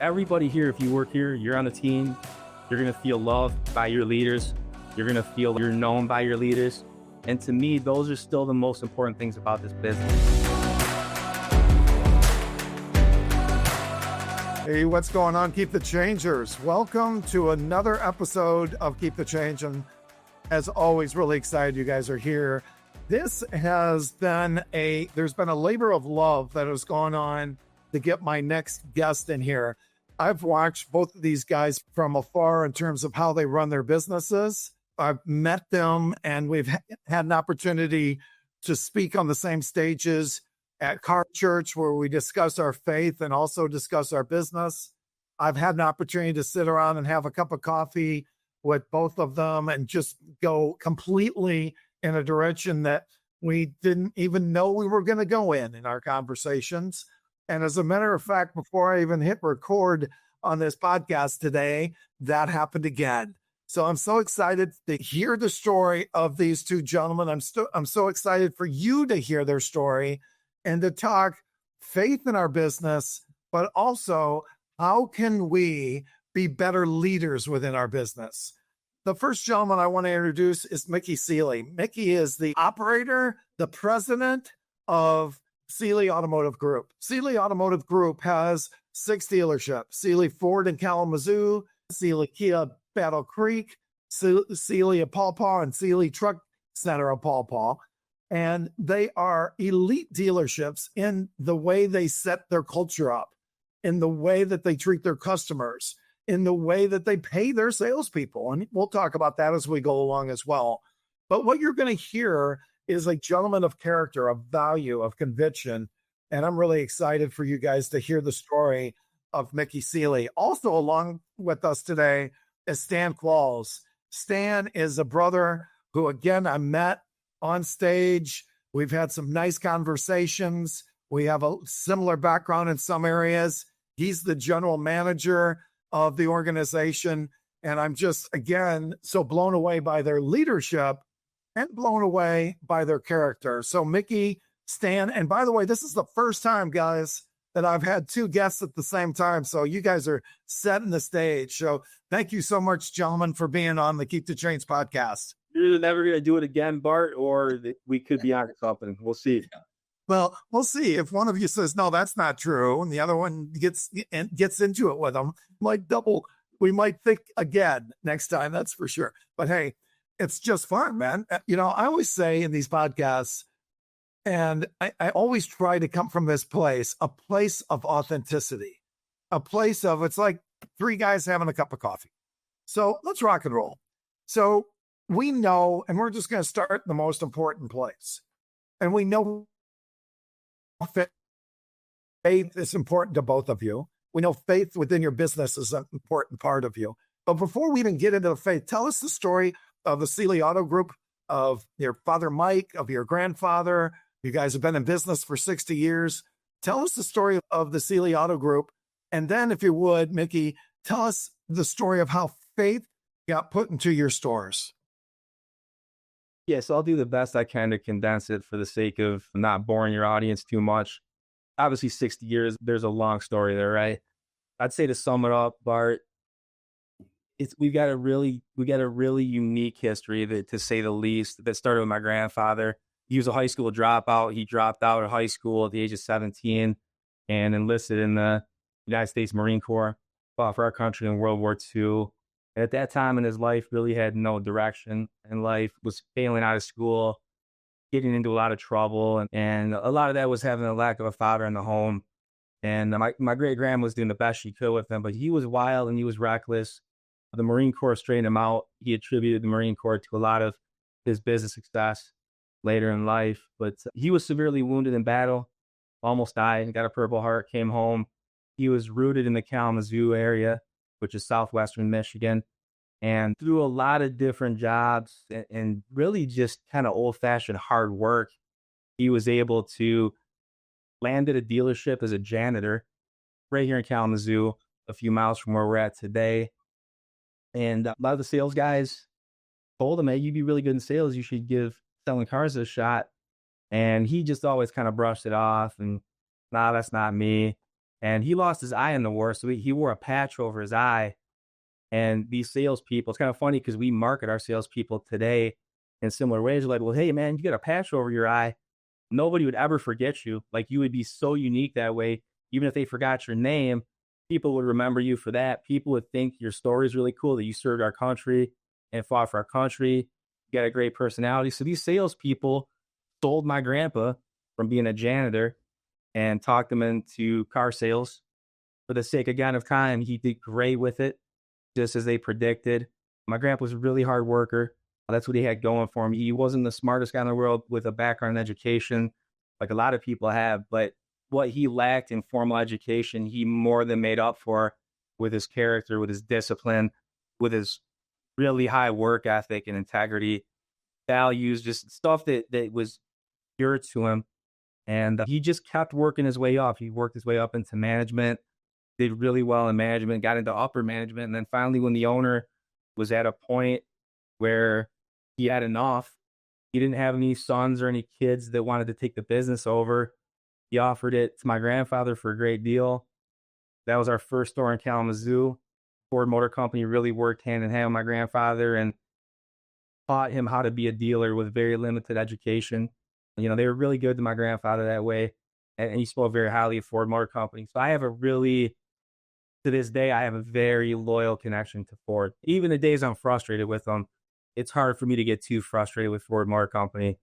Everybody here, if you work here, you're on the team, you're going to feel loved by your leaders. You're going to feel you're known by your leaders. And to me, those are still the most important things about this business. Hey, what's going on, Keep the Changers? Welcome to another episode of Keep the Change. And as always, really excited you guys are here. This has been there's been a labor of love that has gone on to get my next guest in here. I've watched both of these guys from afar in terms of how they run their businesses. I've met them and we've had an opportunity to speak on the same stages at Car Church where we discuss our faith and also discuss our business. I've had an opportunity to sit around and have a cup of coffee with both of them and just go completely in a direction that we didn't even know we were going to go in our conversations. And as a matter of fact, before I even hit record on this podcast today, that happened again. So I'm so excited to hear the story of these two gentlemen. I'm so excited for you to hear their story and to talk faith in our business, but also how can we be better leaders within our business. The first gentleman I want to introduce is Mickey Seelye. Mickey is the operator, the president of Seelye Automotive Group. Seelye Automotive Group has 6 dealerships: Seelye Ford in Kalamazoo, Seelye Kia Battle Creek, Seelye Paw Paw, and Seelye Truck Center of Paw Paw. And they are elite dealerships in the way they set their culture up, in the way that they treat their customers, in the way that they pay their salespeople. And we'll talk about that as we go along as well. But what you're going to hear is a gentleman of character, of value, of conviction. And I'm really excited for you guys to hear the story of Mickey Seelye. Also along with us today is Stan Qualls. Stan is a brother who, again, I met on stage. We've had some nice conversations. We have a similar background in some areas. He's the general manager of the organization. And I'm just, again, so blown away by their leadership and blown away by their character. So Mickey, Stan, and by the way, this is the first time, guys, that I've had 2 guests at the same time. So you guys are setting the stage. So thank you so much, gentlemen, for being on the Keep the Change podcast. You're never going to do it again, Bart, or we could be on something. We'll see. Well, we'll see. If one of you says, no, that's not true, and the other one gets into it with them, we might think again next time, that's for sure. But hey, it's just fun, man. You know, I always say in these podcasts, and I always try to come from this place, a place of authenticity, a place of, it's like 3 guys having a cup of coffee. So let's rock and roll. So we know, and we're just going to start in the most important place. And we know faith is important to both of you. We know faith within your business is an important part of you. But before we even get into the faith, tell us the story of the Seelye Auto Group, of your father, Mike, of your grandfather. You guys have been in business for 60 years. Tell us the story of the Seelye Auto Group. And then, if you would, Mickey, tell us the story of how faith got put into your stores. Yeah, so I'll do the best I can to condense it for the sake of not boring your audience too much. Obviously, 60 years, there's a long story there, right? I'd say to sum it up, Bart, we've got a really unique history to say the least, that started with my grandfather. He was a high school dropout. He dropped out of high school at the age of 17 and enlisted in the United States Marine Corps, fought for our country in World War II. At that time in his life, really had no direction in life, was failing out of school, getting into a lot of trouble. And a lot of that was having a lack of a father in the home. And my great-grandma was doing the best she could with him, but he was wild and he was reckless. The Marine Corps straightened him out. He attributed the Marine Corps to a lot of his business success later in life. But he was severely wounded in battle, almost died, got a Purple Heart, came home. He was rooted in the Kalamazoo area, which is southwestern Michigan, and through a lot of different jobs and really just kind of old-fashioned hard work, he was able to land at a dealership as a janitor right here in Kalamazoo, a few miles from where we're at today. And a lot of the sales guys told him, hey, you'd be really good in sales. You should give selling cars a shot. And he just always kind of brushed it off and, nah, that's not me. and he lost his eye in the war. So he wore a patch over his eye. And these salespeople, it's kind of funny because we market our salespeople today in similar ways. Like, well, hey, man, you got a patch over your eye. Nobody would ever forget you. Like, you would be so unique that way. Even if they forgot your name, people would remember you for that. People would think your story is really cool, that you served our country and fought for our country. You got a great personality. So these salespeople sold my grandpa from being a janitor and talked him into car sales. For the sake again of time, he did great with it, just as they predicted. My grandpa was a really hard worker. That's what he had going for him. He wasn't the smartest guy in the world with a background in education, like a lot of people have, but what he lacked in formal education, he more than made up for with his character, with his discipline, with his really high work ethic and integrity, values, just stuff that was dear to him. And he just kept working his way up. He worked his way up into management, did really well in management, got into upper management. And then finally, when the owner was at a point where he had enough, he didn't have any sons or any kids that wanted to take the business over. He offered it to my grandfather for a great deal. That was our first store in Kalamazoo. Ford Motor Company really worked hand in hand with my grandfather and taught him how to be a dealer with very limited education. You know, they were really good to my grandfather that way. And he spoke very highly of Ford Motor Company. So I have a really, to this day, I have a very loyal connection to Ford. Even the days I'm frustrated with them, it's hard for me to get too frustrated with Ford Motor Company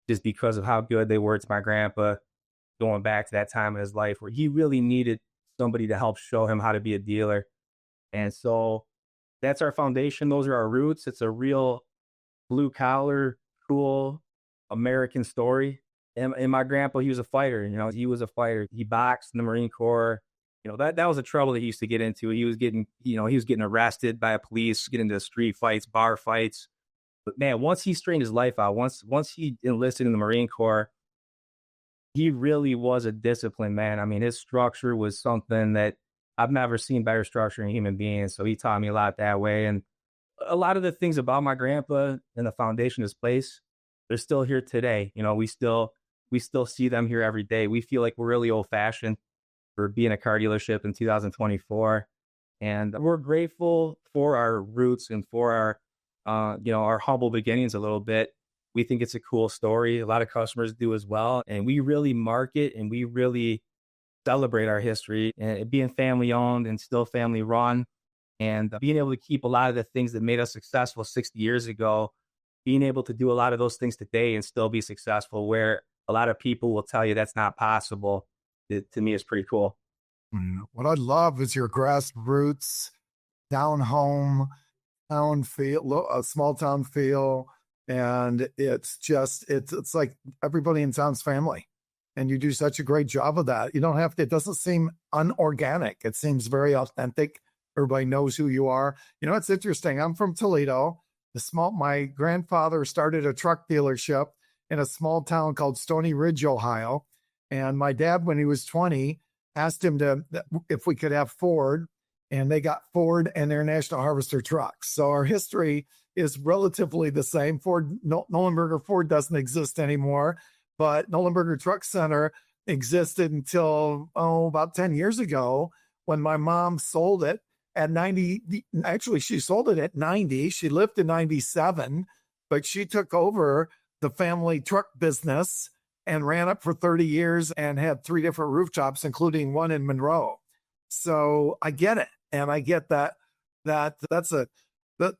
just because of how good they were to my grandpa, going back to that time in his life where he really needed somebody to help show him how to be a dealer. And so that's our foundation. Those are our roots. It's a real blue collar, cool American story. And my grandpa, he was a fighter. You know, he was a fighter. He boxed in the Marine Corps. You know, that was the trouble that he used to get into. He was getting, he was getting arrested by a police, getting into street fights, bar fights. But man, once he straightened his life out, once he enlisted in the Marine Corps, he really was a disciplined man. I mean, his structure was something that I've never seen better structure in human beings. So he taught me a lot that way. And a lot of the things about my grandpa and the foundation of his place, they're still here today. You know, we still see them here every day. We feel like we're really old fashioned for being a car dealership in 2024. And we're grateful for our roots and for our humble beginnings a little bit. We think it's a cool story. A lot of customers do as well. And we really market and we really celebrate our history and being family owned and still family run and being able to keep a lot of the things that made us successful 60 years ago, being able to do a lot of those things today and still be successful where a lot of people will tell you that's not possible. It, to me, is pretty cool. What I love is your grassroots, down home, town feel, a small town feel. And it's just, it's like everybody in town's family. And you do such a great job of that. You don't have to, it doesn't seem unorganic. It seems very authentic. Everybody knows who you are. You know, it's interesting. I'm from Toledo. My grandfather started a truck dealership in a small town called Stony Ridge, Ohio. And my dad, when he was 20, asked him if we could have Ford, and they got Ford and their National Harvester trucks. So our history is relatively the same. Nollenberger Ford doesn't exist anymore, but Nollenberger Truck Center existed until, about 10 years ago when my mom sold it at 90. Actually, she sold it at 90. She lived to 97, but she took over the family truck business and ran it for 30 years and had 3 different rooftops, including one in Monroe. So I get it. And I get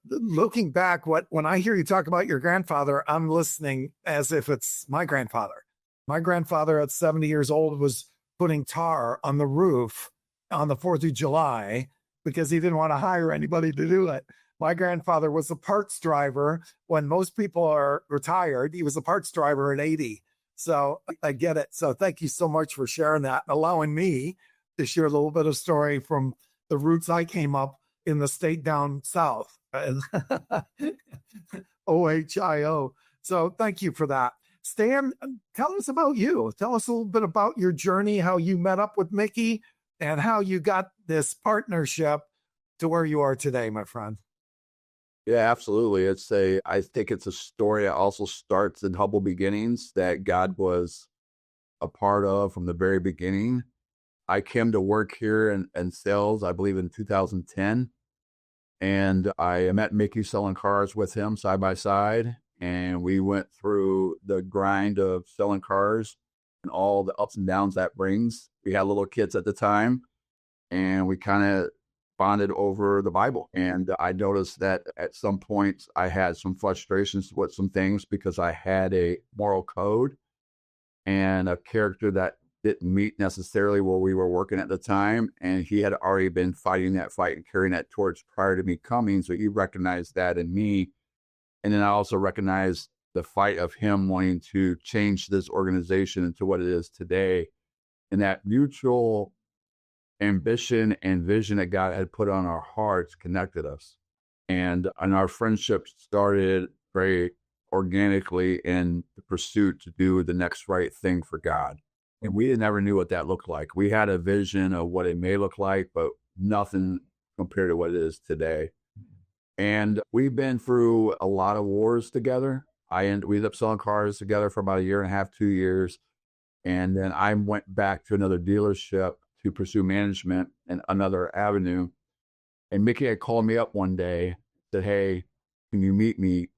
looking back, when I hear you talk about your grandfather, I'm listening as if it's my grandfather. My grandfather at 70 years old was putting tar on the roof on the 4th of July because he didn't want to hire anybody to do it. My grandfather was a parts driver when most people are retired. He was a parts driver at 80. So I get it. So thank you so much for sharing that and allowing me to share a little bit of story from the roots I came up in the state down south. OHIO. So thank you for that. Stan, tell us about you. Tell us a little bit about your journey, how you met up with Mickey, and how you got this partnership to where you are today, my friend. Yeah, absolutely. I think it's a story that also starts in humble beginnings that God was a part of from the very beginning. I came to work here in sales, I believe in 2010. And I met Mickey selling cars with him side by side. And we went through the grind of selling cars and all the ups and downs that brings. We had little kids at the time, and we kind of bonded over the Bible. And I noticed that at some points I had some frustrations with some things because I had a moral code and a character that didn't meet necessarily where we were working at the time. And he had already been fighting that fight and carrying that torch prior to me coming. So he recognized that in me. And then I also recognized the fight of him wanting to change this organization into what it is today. And that mutual ambition and vision that God had put on our hearts connected us. And our friendship started very organically in the pursuit to do the next right thing for God. And we never knew what that looked like. We had a vision of what it may look like, but nothing compared to what it is today. And we've been through a lot of wars together. We ended up selling cars together for about 1.5 years, 2 years. And then I went back to another dealership to pursue management and another avenue. And Mickey had called me up one day, said, "Hey, can you meet me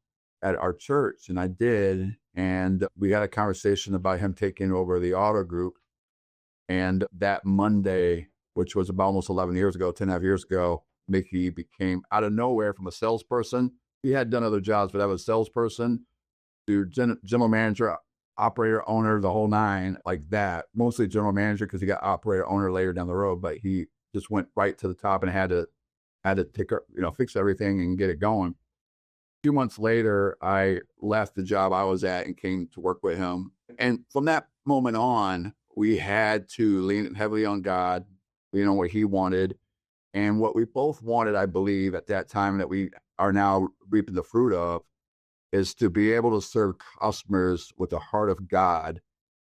at our church?" And I did. And we had a conversation about him taking over the auto group. And that Monday, which was about almost 11 years ago, 10.5 years ago, Mickey became out of nowhere from a salesperson. He had done other jobs, but that was a salesperson to general manager, operator, owner, the whole nine, like that. Mostly general manager because he got operator, owner later down the road, but he just went right to the top and had to take, fix everything and get it going. A few months later, I left the job I was at and came to work with him. And from that moment on, we had to lean heavily on God, what he wanted. And what we both wanted, I believe, at that time that we are now reaping the fruit of, is to be able to serve customers with the heart of God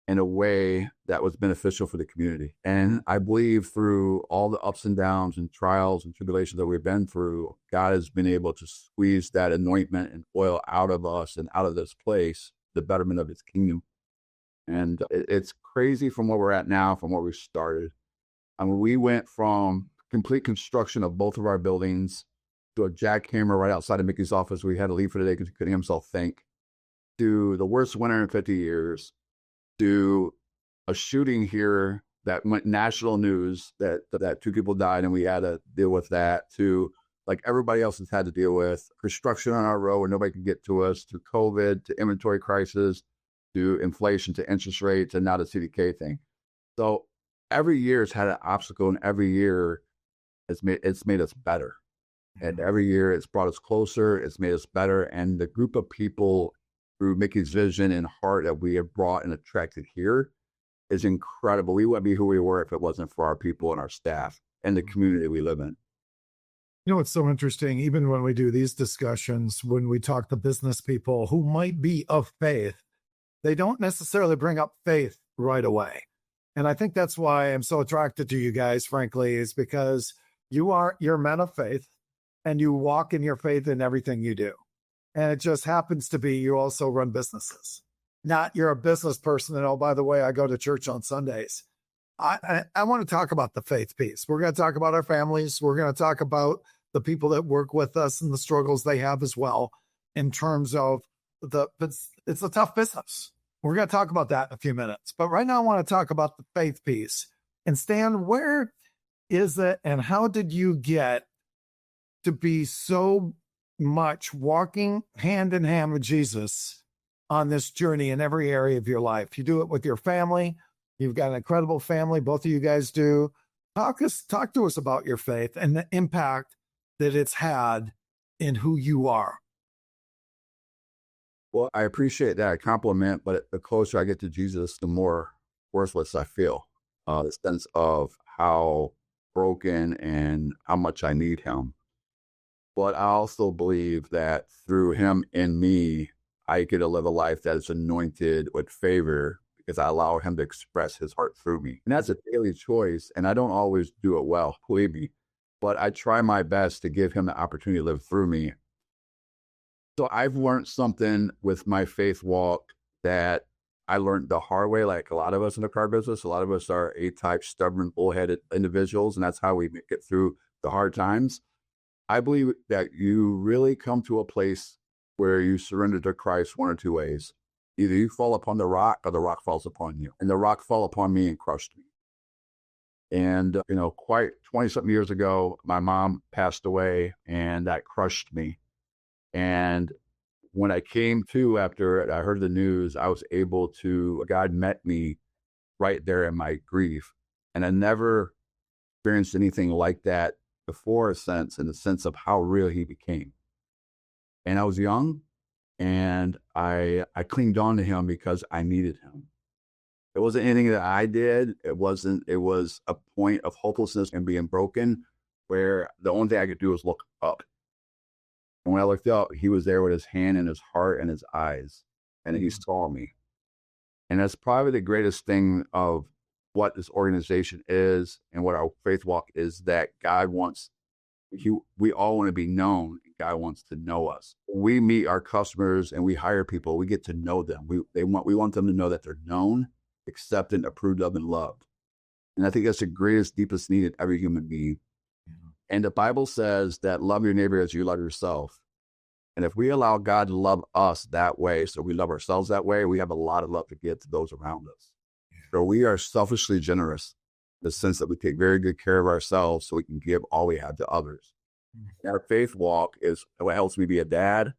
in a way that was beneficial for the community. And I believe through all the ups and downs and trials and tribulations that we've been through, God has been able to squeeze that anointment and oil out of us and out of this place, the betterment of his kingdom. And it's crazy from where we're at now, from where we started. I mean, we went from complete construction of both of our buildings to a jackhammer right outside of Mickey's office. We had to leave for the day because he couldn't himself think, to the worst winter in 50 years, to a shooting here that went national news that 2 people died and we had to deal with that, to like everybody else has had to deal with construction on our road where nobody could get to us, to COVID, to inventory crisis, to inflation, to interest rates, and now the CDK thing. So every year has had an obstacle, and every year it's made us better. And every year it's brought us closer, it's made us better. And the group of people through Mickey's vision and heart that we have brought and attracted here is incredible. We wouldn't be who we were if it wasn't for our people and our staff and the community we live in. It's so interesting, even when we do these discussions, when we talk to business people who might be of faith, they don't necessarily bring up faith right away. And I think that's why I'm so attracted to you guys, frankly, is because you're men of faith and you walk in your faith in everything you do. And it just happens to be you also run businesses. Not you're a business person. And oh, by the way, I go to church on Sundays. I want to talk about the faith piece. We're going to talk about our families. We're going to talk about the people that work with us and the struggles they have as well in terms of it's a tough business. We're going to talk about that in a few minutes. But right now I want to talk about the faith piece. And Stan, where is it and how did you get to be so much walking hand in hand with Jesus on this journey in every area of your life? You do it with your family. You've got an incredible family. Both of you guys do. Talk to us about your faith and the impact that it's had in who you are. Well, I appreciate that compliment, but the closer I get to Jesus, the more worthless I feel. The sense of how broken and how much I need him. But I also believe that through him in me, I get to live a life that is anointed with favor because I allow him to express his heart through me. And that's a daily choice, and I don't always do it well, believe me. But I try my best to give him the opportunity to live through me. So I've learned something with my faith walk that I learned the hard way, like a lot of us in the car business. A lot of us are A-type, stubborn, bullheaded individuals, and that's how we make it through the hard times. I believe that you really come to a place where you surrender to Christ one or two ways. Either you fall upon the rock or the rock falls upon you. And the rock fell upon me and crushed me. And, quite 20-something years ago, my mom passed away, and that crushed me. And when I came to after I heard the news, I was able to, God met me right there in my grief. And I never experienced anything like that before, in the sense of how real he became. And I was young, and I clinged on to him because I needed him. It wasn't anything that I did. It was a point of hopelessness and being broken where the only thing I could do was look up. And when I looked up, he was there with his hand in his heart and his eyes, and he saw me. And that's probably the greatest thing of what this organization is and what our faith walk is, that God wants, we all want to be known. God wants to know us. We meet our customers and we hire people. We get to know them. We want them to know that they're known, accepted, approved of, and loved. And I think that's the greatest, deepest need in every human being. And the Bible says that love your neighbor as you love yourself. And if we allow God to love us that way, so we love ourselves that way, we have a lot of love to give to those around us. So we are selfishly generous in the sense that we take very good care of ourselves so we can give all we have to others. Our faith walk is what helps me be a dad,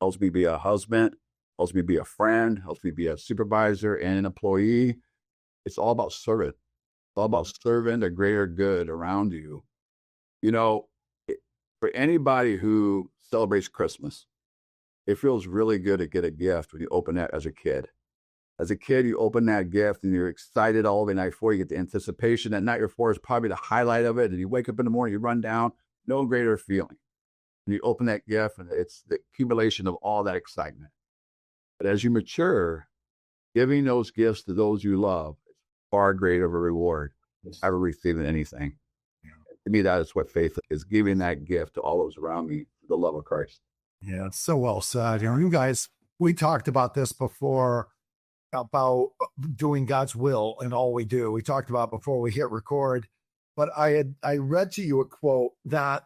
helps me be a husband, helps me be a friend, helps me be a supervisor and an employee. It's all about serving. It's all about serving the greater good around you. For anybody who celebrates Christmas, it feels really good to get a gift when you open that as a kid. As a kid, you open that gift and you're excited all the night before. You get the anticipation. That night before is probably the highlight of it. And you wake up in the morning, you run down, no greater feeling. And you open that gift and it's the accumulation of all that excitement. But as you mature, giving those gifts to those you love is far greater of a reward than ever receiving anything. To me, that is what faith is, giving that gift to all those around me, the love of Christ. Yeah, it's so well said. You guys, we talked about this before, about doing God's will in all we do. We talked about before we hit record, but I read to you a quote that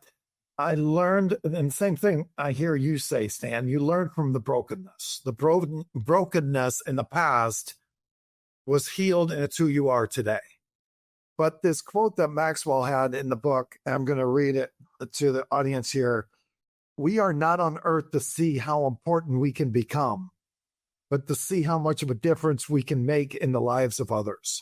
I learned, and same thing I hear you say, Stan, you learned from the brokenness. The brokenness in the past was healed, and it's who you are today. But this quote that Maxwell had in the book, I'm going to read it to the audience here. We are not on earth to see how important we can become, but to see how much of a difference we can make in the lives of others.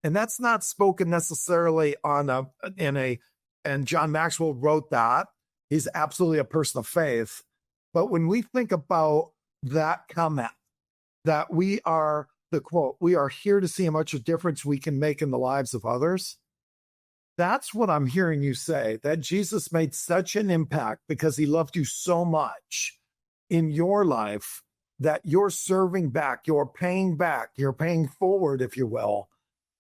And that's not spoken necessarily and John Maxwell wrote that. He's absolutely a person of faith. But when we think about that comment, that we are, the quote, we are here to see how much of a difference we can make in the lives of others. That's what I'm hearing you say, that Jesus made such an impact because he loved you so much in your life that you're serving back, you're paying forward, if you will,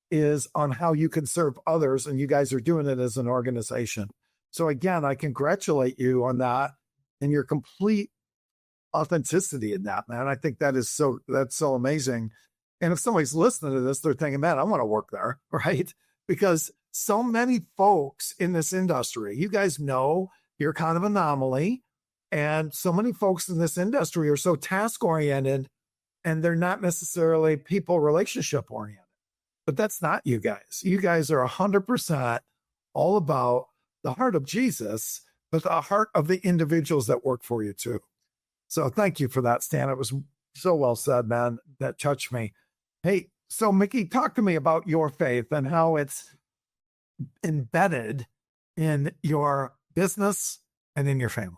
is on how you can serve others. And you guys are doing it as an organization. So again, I congratulate you on that and your complete authenticity in that, man. I think that's so amazing. And if somebody's listening to this, they're thinking, man, I want to work there, right? Because so many folks in this industry, you guys know you're kind of an anomaly. And so many folks in this industry are so task oriented and they're not necessarily people relationship oriented. But that's not you guys. You guys are 100% all about the heart of Jesus, but the heart of the individuals that work for you too. So thank you for that, Stan. It was so well said, man. That touched me. Hey, so Mickey, talk to me about your faith and how it's embedded in your business and in your family.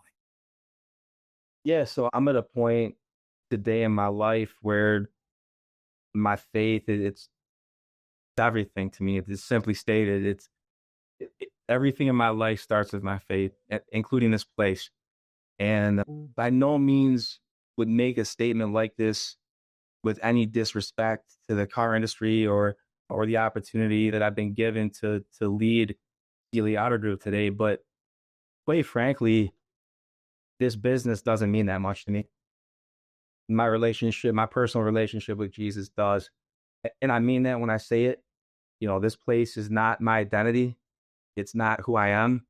Yeah, so I'm at a point today in my life where my faith, it's everything to me. It's simply stated, everything in my life starts with my faith, including this place. And by no means would make a statement like this with any disrespect to the car industry or the opportunity that I've been given to lead Seelye Auto Group today. But quite frankly, this business doesn't mean that much to me. my relationship, my personal relationship with Jesus does. And I mean that when I say it. This place is not my identity. It's not who I am.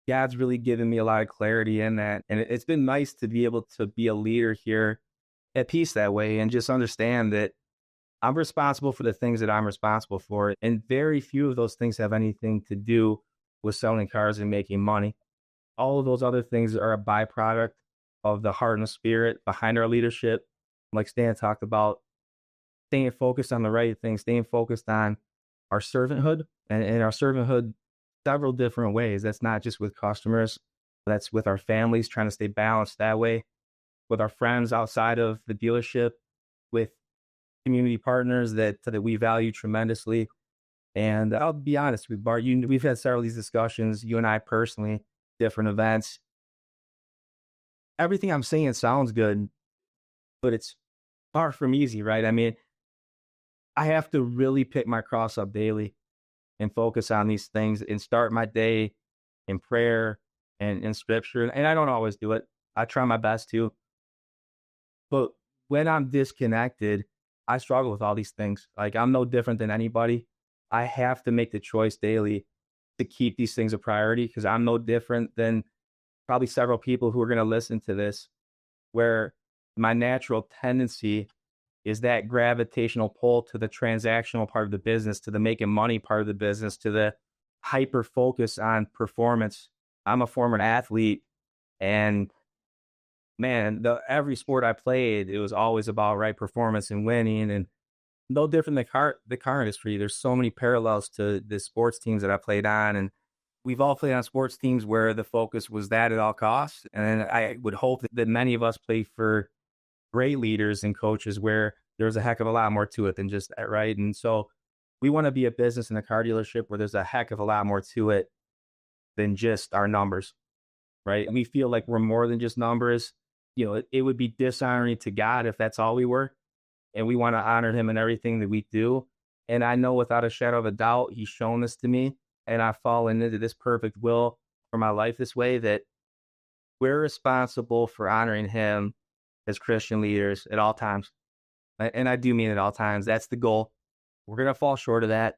God's really given me a lot of clarity in that. And it's been nice to be able to be a leader here at peace that way and just understand that I'm responsible for the things that I'm responsible for. And very few of those things have anything to do with selling cars and making money. All of those other things are a byproduct of the heart and the spirit behind our leadership. Like Stan talked about, staying focused on the right things, staying focused on our servanthood and our servanthood several different ways. That's not just with customers, that's with our families, trying to stay balanced that way, with our friends outside of the dealership, with community partners that we value tremendously. And I'll be honest with Bart, we've had several of these discussions, you and I personally, different events. Everything I'm saying sounds good, but it's far from easy, right? I mean, I have to really pick my cross up daily and focus on these things and start my day in prayer and in scripture. And I don't always do it. I try my best to. But when I'm disconnected, I struggle with all these things. Like, I'm no different than anybody. I have to make the choice daily to keep these things a priority, because I'm no different than probably several people who are going to listen to this, where my natural tendency is that gravitational pull to the transactional part of the business, to the making money part of the business, to the hyper focus on performance. I'm a former athlete, and man, every sport I played, it was always about right performance and winning. And no different than the car industry. There's so many parallels to the sports teams that I played on, and we've all played on sports teams where the focus was that at all costs. And I would hope that many of us play for great leaders and coaches where there's a heck of a lot more to it than just that, right? And so we want to be a business in a car dealership where there's a heck of a lot more to it than just our numbers, right? And we feel like we're more than just numbers. It would be dishonoring to God if that's all we were. And we want to honor him in everything that we do. And I know without a shadow of a doubt, he's shown this to me. And I've fallen into this perfect will for my life this way, that we're responsible for honoring him as Christian leaders at all times. And I do mean at all times. That's the goal. We're going to fall short of that.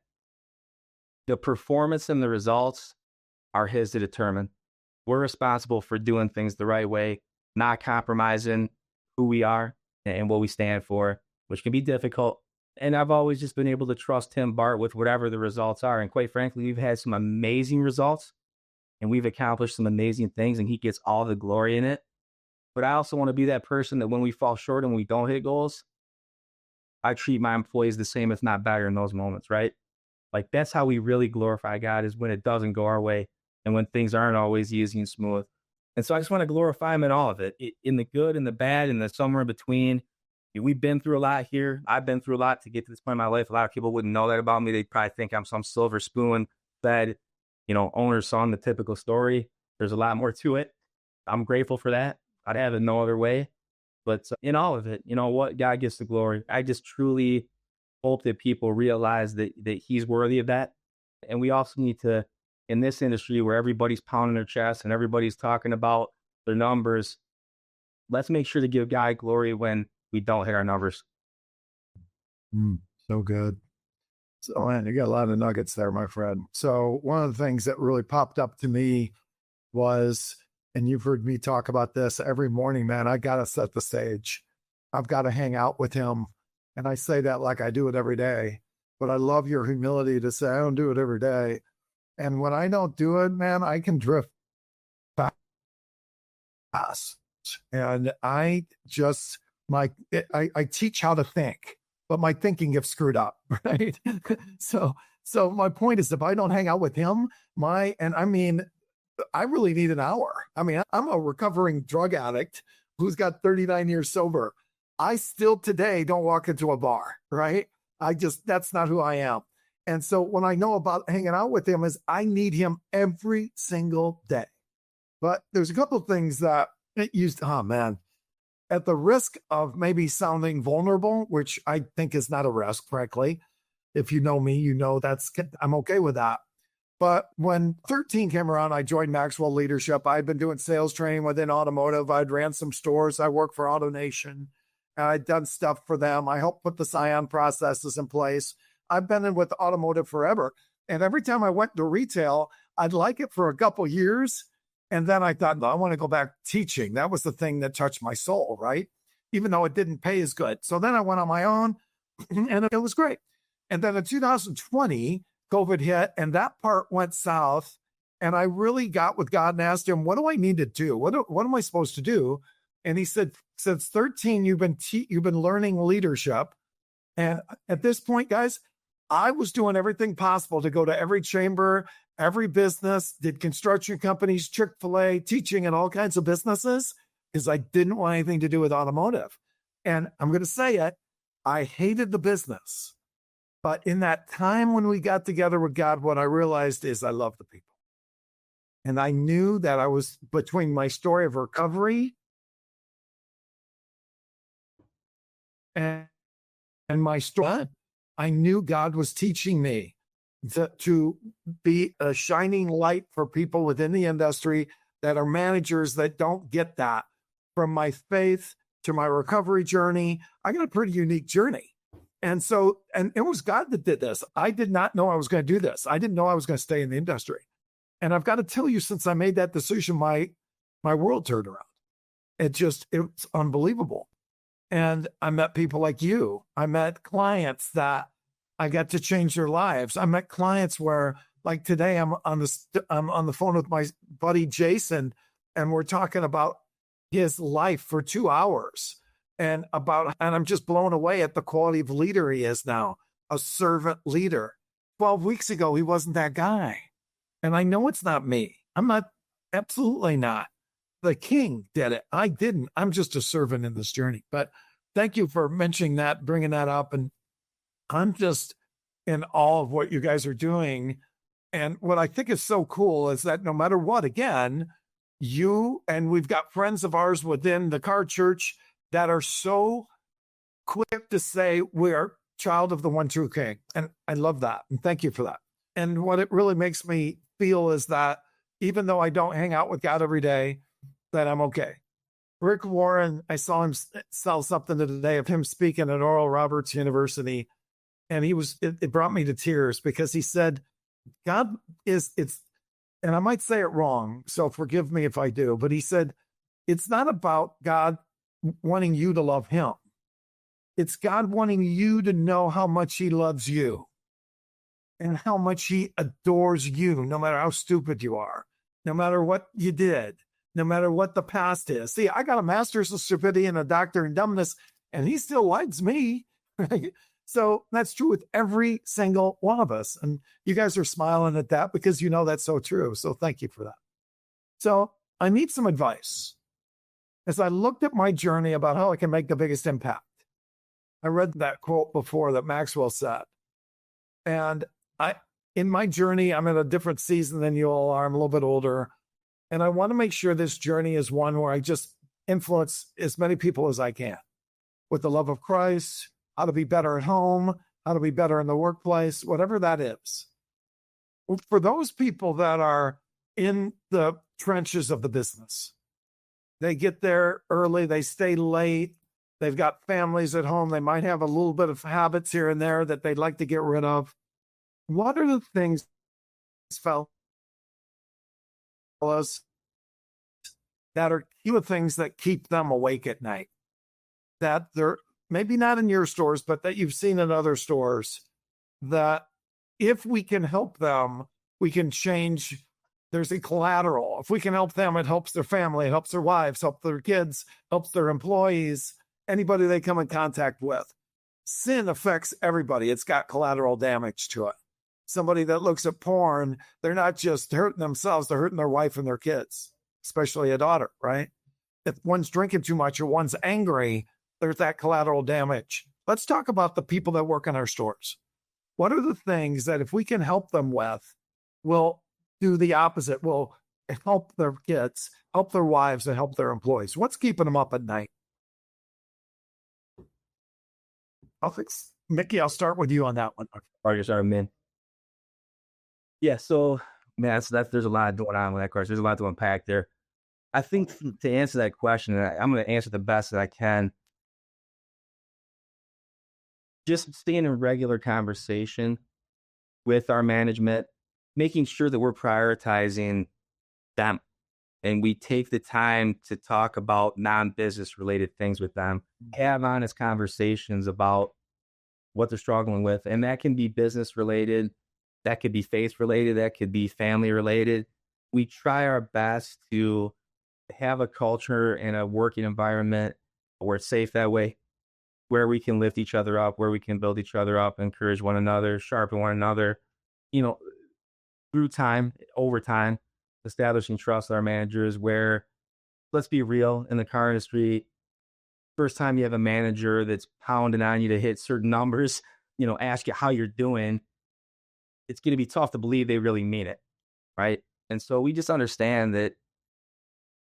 The performance and the results are his to determine. We're responsible for doing things the right way, not compromising who we are and what we stand for, which can be difficult. And I've always just been able to trust him, Bart, with whatever the results are. And quite frankly, we've had some amazing results and we've accomplished some amazing things, and he gets all the glory in it. But I also want to be that person that when we fall short and we don't hit goals, I treat my employees the same, if not better, in those moments, right? Like, that's how we really glorify God, is when it doesn't go our way and when things aren't always easy and smooth. And so I just want to glorify him in all of it, in the good and the bad and the somewhere in between. We've been through a lot here. I've been through a lot to get to this point in my life. A lot of people wouldn't know that about me. They'd probably think I'm some silver spoon fed, owner's son, the typical story. There's a lot more to it. I'm grateful for that. I'd have it no other way. But in all of it, what? God gets the glory. I just truly hope that people realize that he's worthy of that. And we also need to, in this industry where everybody's pounding their chest and everybody's talking about their numbers, let's make sure to give God glory when we don't hit our numbers. So good. So, man, you got a lot of nuggets there, my friend. So one of the things that really popped up to me was, and you've heard me talk about this every morning, man, I got to set the stage. I've got to hang out with him. And I say that like I do it every day, but I love your humility to say I don't do it every day. And when I don't do it, man, I can drift fast. And I just, I teach how to think, but my thinking gets screwed up, right? So my point is, if I don't hang out with him, I really need an hour. I mean, I'm a recovering drug addict who's got 39 years sober. I still today don't walk into a bar, right? That's not who I am. And so when I know about hanging out with him, is I need him every single day. But there's a couple of things that at the risk of maybe sounding vulnerable, which I think is not a risk, frankly. If you know me, I'm okay with that. But when 13 came around, I joined Maxwell Leadership. I'd been doing sales training within automotive. I'd ran some stores. I worked for AutoNation. I'd done stuff for them. I helped put the Scion processes in place. I've been in with automotive forever. And every time I went to retail, I'd like it for a couple years. And then I thought, no, I want to go back teaching. That was the thing that touched my soul, right? Even though it didn't pay as good. So then I went on my own and it was great. And then in 2020, COVID hit and that part went south. And I really got with God and asked him, what do I need to do? What am I supposed to do? And he said, since 13, you've been learning leadership. And at this point, guys, I was doing everything possible to go to every chamber, every business, did construction companies, Chick-fil-A, teaching in all kinds of businesses because I didn't want anything to do with automotive. And I'm going to say it, I hated the business. But in that time when we got together with God, what I realized is I love the people. And I knew that I was between my story of recovery and my story. I knew God was teaching me to be a shining light for people within the industry that are managers that don't get that. From my faith to my recovery journey, I got a pretty unique journey. And it was God that did this. I did not know I was going to do this. I didn't know I was going to stay in the industry. And I've got to tell you, since I made that decision, my world turned around. It's unbelievable. And I met people like you. I met clients that I got to change their lives. I met clients where, like today, I'm on the phone with my buddy Jason, and we're talking about his life for 2 hours, and I'm just blown away at the quality of leader he is now, a servant leader. 12 weeks ago, he wasn't that guy. And I know it's not me. I'm not, absolutely not. The king did it. I didn't. I'm just a servant in this journey. But thank you for mentioning that, bringing that up. And I'm just in awe of what you guys are doing. And what I think is so cool is that no matter what, again, we've got friends of ours within the car church that are so quick to say we're child of the one true king. And I love that. And thank you for that. And what it really makes me feel is that even though I don't hang out with God every day, that I'm okay. Rick Warren, I saw him sell something today of him speaking at Oral Roberts University. And it brought me to tears because he said, God and I might say it wrong, so forgive me if I do, but he said, it's not about God wanting you to love him. It's God wanting you to know how much he loves you and how much he adores you, no matter how stupid you are, no matter what you did, no matter what the past is. See, I got a master's of stupidity and a doctorate in dumbness, and he still likes me. Right? So that's true with every single one of us. And you guys are smiling at that because you know that's so true. So thank you for that. So I need some advice. As I looked at my journey about how I can make the biggest impact, I read that quote before that Maxwell said. And in my journey, I'm in a different season than you all are. I'm a little bit older. And I want to make sure this journey is one where I just influence as many people as I can with the love of Christ, how to be better at home, how to be better in the workplace, whatever that is. For those people that are in the trenches of the business, they get there early, they stay late, they've got families at home, they might have a little bit of habits here and there that they'd like to get rid of. What are the things, fellas, that are the things that keep them awake at night? That they're maybe not in your stores, but that you've seen in other stores, that if we can help them, we can change. There's a collateral. If we can help them, it helps their family, it helps their wives, helps their kids, helps their employees, anybody they come in contact with. Sin affects everybody. It's got collateral damage to it. Somebody that looks at porn, they're not just hurting themselves, they're hurting their wife and their kids, especially a daughter, right? If one's drinking too much or one's angry, there's that collateral damage. Let's talk about the people that work in our stores. What are the things that if we can help them with, will do the opposite, will help their kids, help their wives, and help their employees? What's keeping them up at night? Mickey, I'll start with you on that one. Sorry, man. Yeah, so, man, there's a lot going on with that question. There's a lot to unpack there. I think to answer that question, I'm going to answer the best that I can. just staying in regular conversation with our management, making sure that we're prioritizing them and we take the time to talk about non-business related things with them, have honest conversations about what they're struggling with. And that can be business related, that could be faith related, that could be family related. We try our best to have a culture and a working environment where it's safe that way, where we can lift each other up, where we can build each other up, encourage one another, sharpen one another, you know, through time, over time, establishing trust with our managers where, let's be real, in the car industry, first time you have a manager that's pounding on you to hit certain numbers, ask you how you're doing, it's going to be tough to believe they really mean it, right? And so we just understand that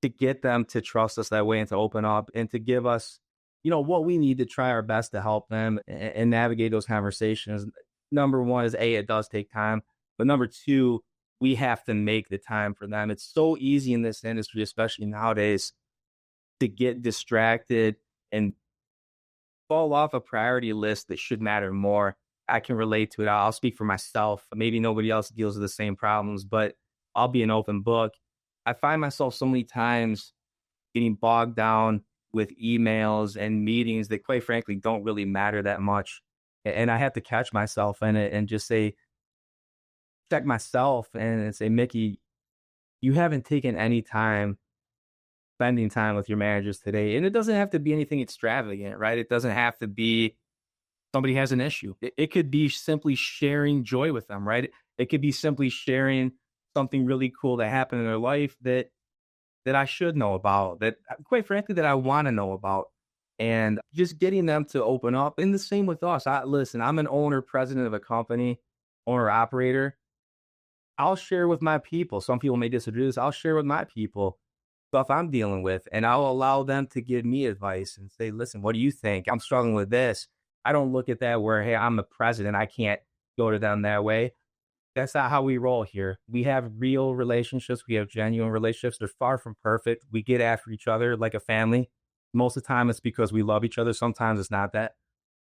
to get them to trust us that way and to open up and to give us, what we need to try our best to help them and navigate those conversations. Number one is it does take time, but number two, we have to make the time for them. It's so easy in this industry, especially nowadays, to get distracted and fall off a priority list that should matter more. I can relate to it. I'll speak for myself. Maybe nobody else deals with the same problems, but I'll be an open book. I find myself so many times getting bogged down with emails and meetings that quite frankly don't really matter that much. And I have to catch myself in it and just say, check myself and say, Mickey, you haven't taken any time spending time with your managers today. And it doesn't have to be anything extravagant, right? It doesn't have to be somebody has an issue. It could be simply sharing joy with them, right? It could be simply sharing something really cool that happened in their life that I should know about, that quite frankly, that I want to know about. And just getting them to open up. And the same with us. Listen, I'm an owner, president of a company, owner, operator. I'll share with my people. Some people may disagree with this. I'll share with my people stuff I'm dealing with, and I'll allow them to give me advice and say, listen, what do you think? I'm struggling with this. I don't look at that where, hey, I'm the president, I can't go to them that way. That's not how we roll here. We have real relationships. We have genuine relationships. They're far from perfect. We get after each other like a family. Most of the time, it's because we love each other. Sometimes it's not that.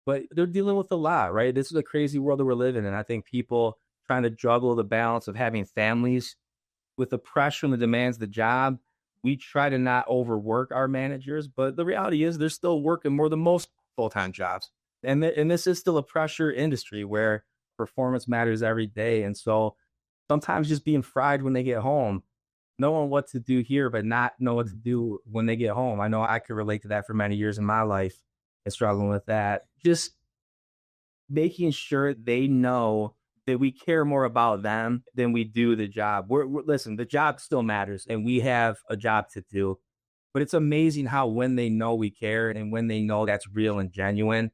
But they're dealing with a lot, right? This is a crazy world that we're living in. I think people trying to juggle the balance of having families with the pressure and the demands of the job. We try to not overwork our managers, but the reality is they're still working more than most full-time jobs. And this is still a pressure industry where performance matters every day. And so sometimes just being fried when they get home, knowing what to do here, but not know what to do when they get home. I know I could relate to that for many years in my life and struggling with that. Just making sure they know that we care more about them than we do the job. Listen, the job still matters and we have a job to do, but it's amazing how when they know we care and when they know that's real and genuine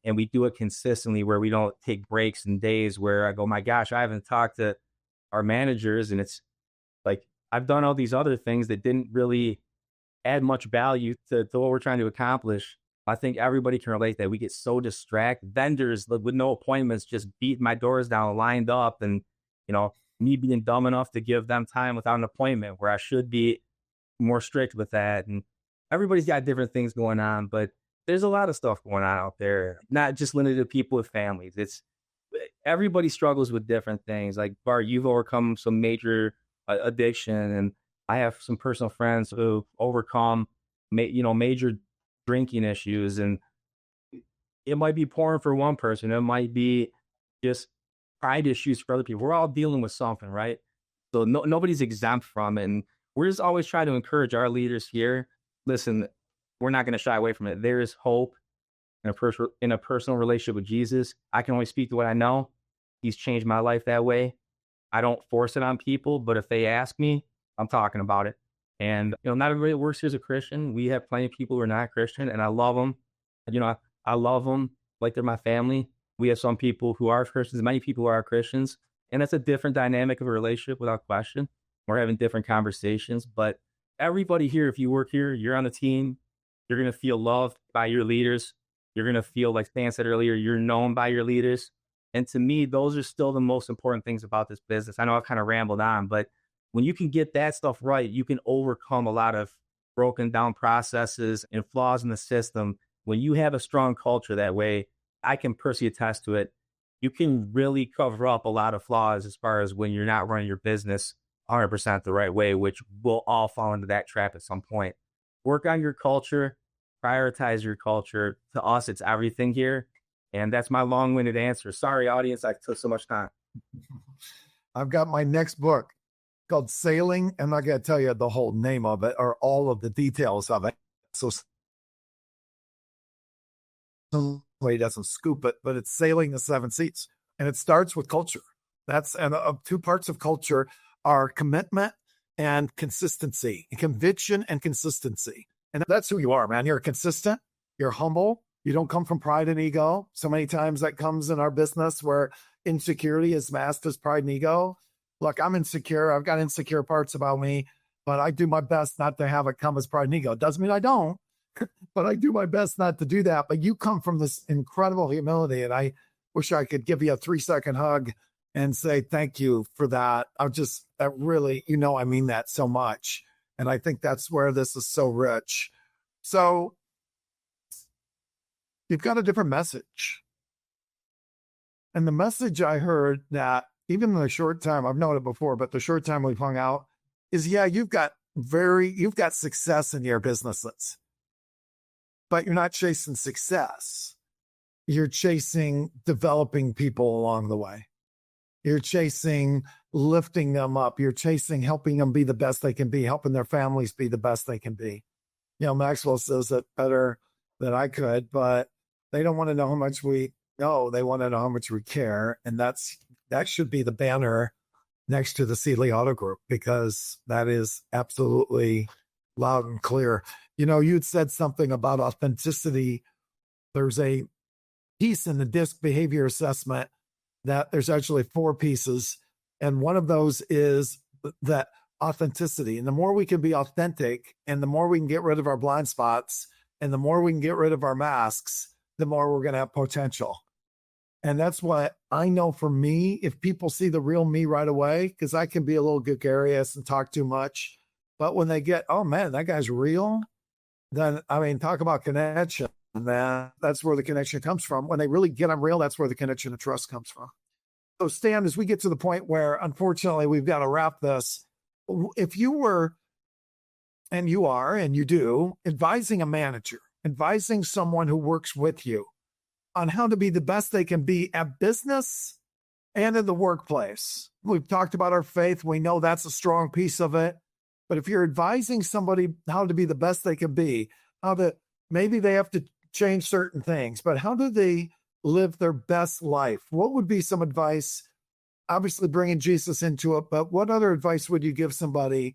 and we do it consistently where we don't take breaks and days where I go, my gosh, I haven't talked to our managers. And it's like, I've done all these other things that didn't really add much value to what we're trying to accomplish. I think everybody can relate that we get so distracted. Vendors with no appointments just beat my doors down, lined up, and me being dumb enough to give them time without an appointment where I should be more strict with that. And everybody's got different things going on, but there's a lot of stuff going on out there, not just limited to people with families. It's everybody struggles with different things. Like Bart, you've overcome some major addiction, and I have some personal friends who overcome major drinking issues, and it might be porn for one person, it might be just pride issues for other people. We're all dealing with something, right? So nobody's exempt from it, and we're just always trying to encourage our leaders here. Listen, we're not going to shy away from it. There is hope in a personal relationship with Jesus. I can only speak to what I know. He's changed my life that way. I don't force it on people, but if they ask me, I'm talking about it. And, not everybody that works here is a Christian. We have plenty of people who are not Christian, and I love them. I love them like they're my family. We have some people who are Christians, many people who are Christians, and that's a different dynamic of a relationship without question. We're having different conversations, but everybody here, if you work here, you're on the team, you're going to feel loved by your leaders. You're going to feel, like Stan said earlier, you're known by your leaders. And to me, those are still the most important things about this business. I know I've kind of rambled on, but when you can get that stuff right, you can overcome a lot of broken down processes and flaws in the system. When you have a strong culture that way, I can personally attest to it. You can really cover up a lot of flaws as far as when you're not running your business 100% the right way, which will all fall into that trap at some point. Work on your culture, prioritize your culture. To us, it's everything here. And that's my long winded answer. Sorry, audience, I took so much time. I've got my next book called Sailing. I'm not going to tell you the whole name of it or all of the details of it. So somebody doesn't scoop it, but it's Sailing the Seven Seas. And it starts with culture. And two parts of culture are commitment and consistency, conviction and consistency. And that's who you are, man. You're consistent. You're humble. You don't come from pride and ego. So many times that comes in our business where insecurity is masked as pride and ego. Look, I'm insecure. I've got insecure parts about me, but I do my best not to have it come as pride and ego. Doesn't mean I don't, but I do my best not to do that. But you come from this incredible humility, and I wish I could give you a 3-second hug and say thank you for that. That really, I mean that so much. And I think that's where this is so rich. So you've got a different message. And the message I heard that even in the short time, I've known it before, but the short time we've hung out is, you've got success in your businesses, but you're not chasing success. You're chasing developing people along the way. You're chasing lifting them up. You're chasing helping them be the best they can be, helping their families be the best they can be. Maxwell says it better than I could, but they don't want to know how much we know. They want to know how much we care. And that should be the banner next to the Seelye Auto Group, because that is absolutely loud and clear. You'd said something about authenticity. There's a piece in the DISC behavior assessment that there's actually 4 pieces. And one of those is that authenticity. And the more we can be authentic, and the more we can get rid of our blind spots, and the more we can get rid of our masks, the more we're going to have potential. And that's what I know for me. If people see the real me right away, because I can be a little gregarious and talk too much, but when they get, oh man, that guy's real, then, talk about connection. That's where the connection comes from. When they really get I'm real, that's where the connection and trust comes from. So Stan, as we get to the point where, unfortunately, we've got to wrap this, if you were, and you are, and you do, advising a manager, advising someone who works with you on how to be the best they can be at business and in the workplace. We've talked about our faith. We know that's a strong piece of it. But if you're advising somebody how to be the best they can be, maybe they have to change certain things, but how do they live their best life? What would be some advice? Obviously bringing Jesus into it, but what other advice would you give somebody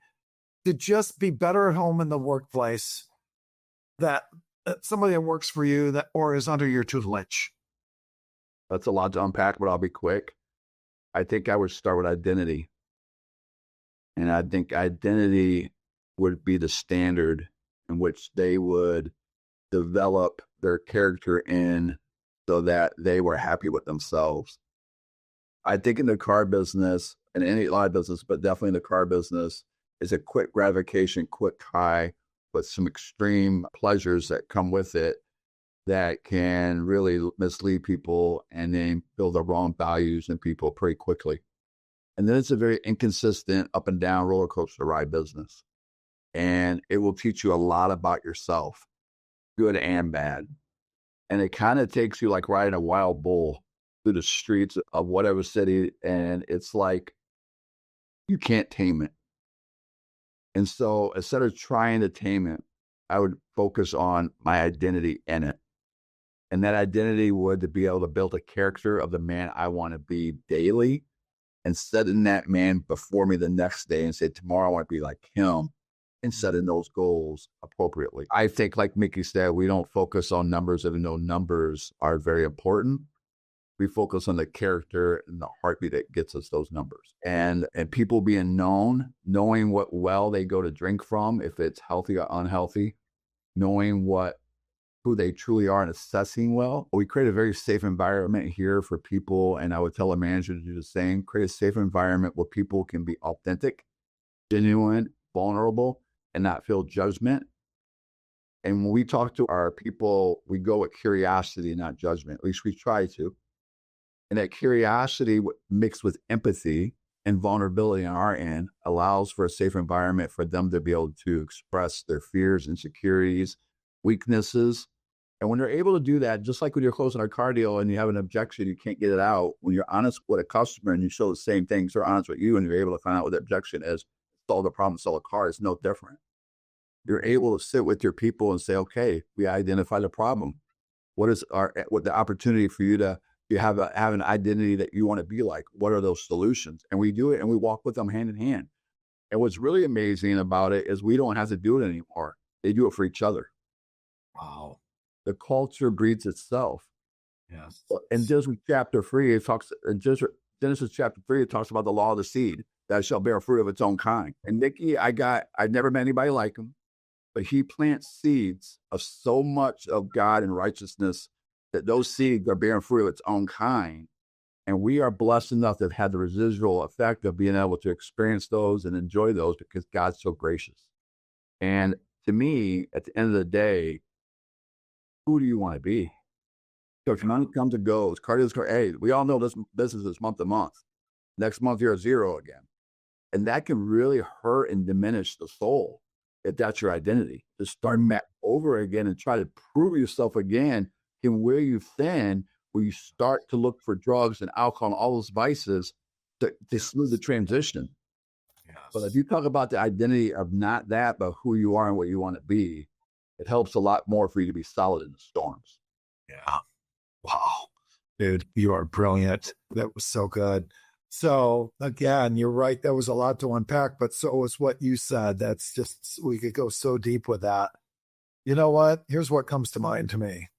to just be better at home in the workplace, that somebody that works for you or is under your tutelage? That's a lot to unpack, but I'll be quick. I think I would start with identity. And I think identity would be the standard in which they would develop their character in, so that they were happy with themselves. I think in the car business, and any line business, but definitely in the car business, is a quick gratification, quick high, with some extreme pleasures that come with it that can really mislead people and then build the wrong values in people pretty quickly. And then it's a very inconsistent up and down roller coaster ride business. And it will teach you a lot about yourself, good and bad. And it kind of takes you like riding a wild bull through the streets of whatever city. And it's like, you can't tame it. And so instead of trying to tame it, I would focus on my identity in it. And that identity would to be able to build a character of the man I want to be daily, and setting that man before me the next day and say, tomorrow I want to be like him, and setting those goals appropriately. I think, like Mickey said, we don't focus on numbers, even though numbers are very important. We focus on the character and the heartbeat that gets us those numbers. And people being known, knowing what well they go to drink from, if it's healthy or unhealthy, knowing who they truly are and assessing well. We create a very safe environment here for people, and I would tell a manager to do the same. Create a safe environment where people can be authentic, genuine, vulnerable, and not feel judgment. And when we talk to our people, we go with curiosity, not judgment. At least we try to. And that curiosity mixed with empathy and vulnerability on our end allows for a safe environment for them to be able to express their fears, insecurities, weaknesses. And when they're able to do that, just like when you're closing a car deal and you have an objection, you can't get it out. When you're honest with a customer and you show the same things, they're honest with you, and you're able to find out what the objection is, solve the problem, sell a car, it's no different. You're able to sit with your people and say, okay, we identify the problem. What the opportunity for you to have an identity that you want to be like? What are those solutions? And we do it, and we walk with them hand in hand. And what's really amazing about it is we don't have to do it anymore. They do it for each other. Wow. The culture breeds itself. Yes. In Genesis chapter 3, it talks about the law of the seed that shall bear fruit of its own kind. And Nikki, I've never met anybody like him, but he plants seeds of so much of God and righteousness that those seeds are bearing fruit of its own kind. And we are blessed enough to have had the residual effect of being able to experience those and enjoy those because God's so gracious. And to me, at the end of the day, who do you want to be? So if money comes and goes, hey, we all know this business is month to month. Next month, you're at zero again. And that can really hurt and diminish the soul if that's your identity. To start back over again and try to prove yourself again can wear you thin, where you start to look for drugs and alcohol and all those vices to smooth the transition. Yes. But if you talk about the identity of not that, but who you are and what you want to be, it helps a lot more for you to be solid in the storms. Yeah. Wow. Dude, you are brilliant. That was so good. So again, you're right. That was a lot to unpack, but so was what you said. That's just, we could go so deep with that. You know what? Here's what comes to mind to me.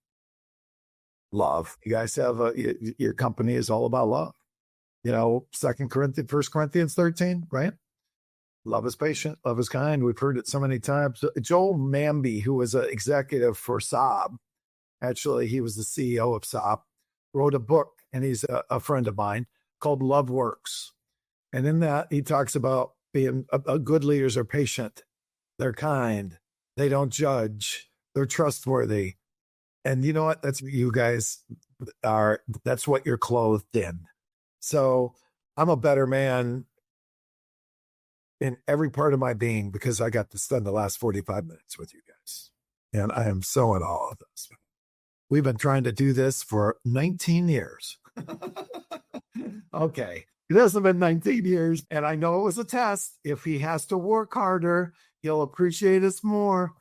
Love. You guys have your company is all about love. You know, 1 Corinthians 13, right? Love is patient, love is kind. We've heard it so many times. Joel Mamby, who was an executive for Saab, actually, he was the CEO of Saab, wrote a book, and he's a friend of mine, called Love Works. And in that, he talks about being good leaders are patient, they're kind, they don't judge, they're trustworthy. And you know what? That's what you guys are. That's what you're clothed in. So I'm a better man in every part of my being because I got to spend the last 45 minutes with you guys. And I am so in awe of this. We've been trying to do this for 19 years. Okay. It hasn't been 19 years. And I know it was a test. If he has to work harder, he'll appreciate us more.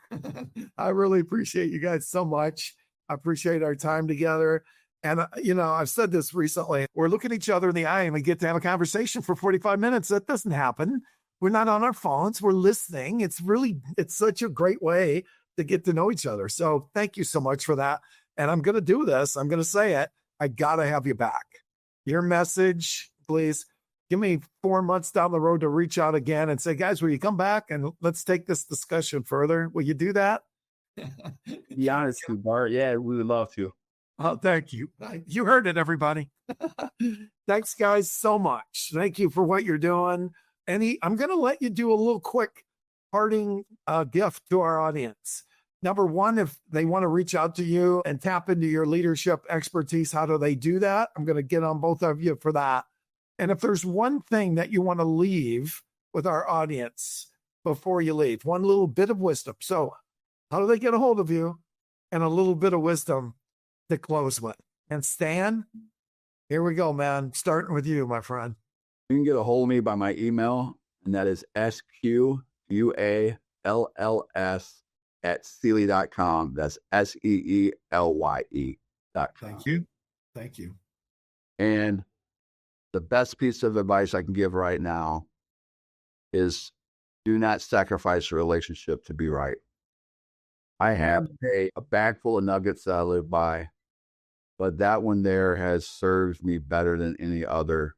I really appreciate you guys so much. I appreciate our time together. And, I've said this recently. We're looking each other in the eye and we get to have a conversation for 45 minutes. That doesn't happen. We're not on our phones. We're listening. It's such a great way to get to know each other. So thank you so much for that. And I'm going to do this. I'm going to say it. I got to have you back. Your message, please give me 4 months down the road to reach out again and say, guys, will you come back and let's take this discussion further? Will you do that? Be honest with you, Bart. Yeah, we would love to. Oh, thank you. You heard it, everybody. Thanks, guys, so much. Thank you for what you're doing. I'm going to let you do a little quick parting gift to our audience. Number one, if they want to reach out to you and tap into your leadership expertise, how do they do that? I'm going to get on both of you for that. And if there's one thing that you want to leave with our audience before you leave, one little bit of wisdom. So how do they get a hold of you? And a little bit of wisdom to close with. And Stan, here we go, man. Starting with you, my friend. You can get a hold of me by my email, and that is squalls@seelye.com. That's SEELYE.com. Thank you. And the best piece of advice I can give right now is do not sacrifice a relationship to be right. I have a bag full of nuggets that I live by, but that one there has served me better than any other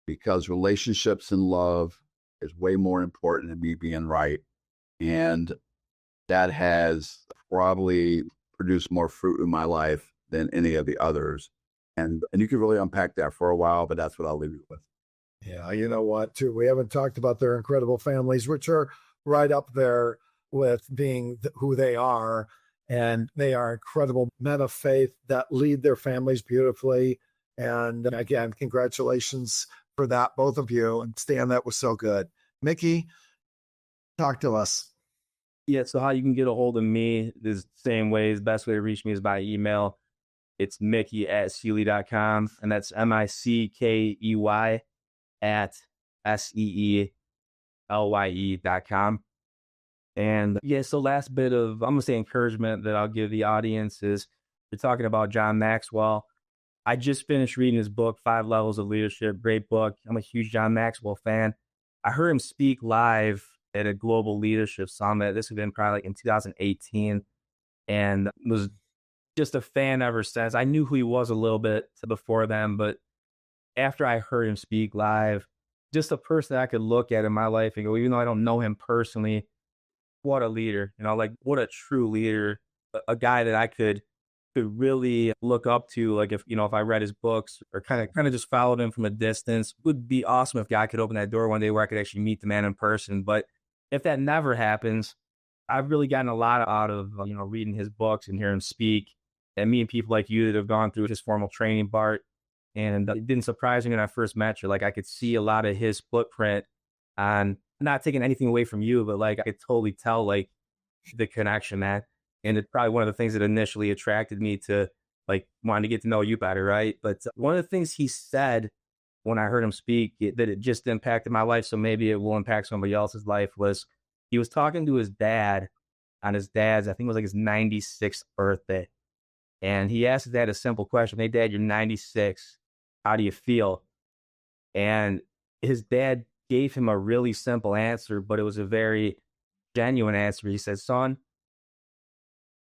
because relationships and love is way more important than me being right. And that has probably produced more fruit in my life than any of the others. And you can really unpack that for a while, but that's what I'll leave you with. Yeah, you know what, too? We haven't talked about their incredible families, which are right up there with being who they are. And they are incredible men of faith that lead their families beautifully. And again, congratulations for that, both of you. And Stan, that was so good. Mickey, talk to us. Yeah, so how you can get a hold of me is the same way. The best way to reach me is by email. It's Mickey@Seelye.com, and that's Mickey at SEELYE.com. And yeah, so last bit of, I'm going to say, encouragement that I'll give the audience is, you're talking about John Maxwell. I just finished reading his book, 5 Levels of Leadership. Great book. I'm a huge John Maxwell fan. I heard him speak live at a global leadership summit. This had been probably like in 2018, and was just a fan ever since. I knew who he was a little bit before then, but after I heard him speak live, just a person I could look at in my life and go, even though I don't know him personally, what a leader, like what a true leader, a guy that I could really look up to. Like if I read his books or kind of just followed him from a distance, would be awesome if God could open that door one day where I could actually meet the man in person. But if that never happens, I've really gotten a lot out of, reading his books and hearing him speak, and meeting people like you that have gone through his formal training, Bart. And it didn't surprise me when I first met you. Like, I could see a lot of his footprint on, not taking anything away from you, but like I could totally tell like the connection, man. And it's probably one of the things that initially attracted me to like wanting to get to know you better, right? But one of the things he said when I heard him speak, that it just impacted my life, so maybe it will impact somebody else's life, was he was talking to his dad on his dad's, I think it was like his 96th birthday. And he asked his dad a simple question: "Hey, Dad, you're 96. How do you feel?" And his dad gave him a really simple answer, but it was a very genuine answer. He said, "Son,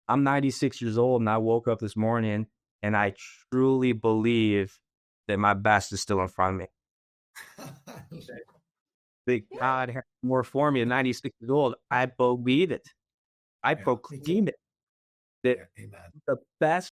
I'm 96 years old, and I woke up this morning and I truly believe that my best is still in front of me. That God has more for me at 96 years old. I believe it. I proclaim it. That Amen. the best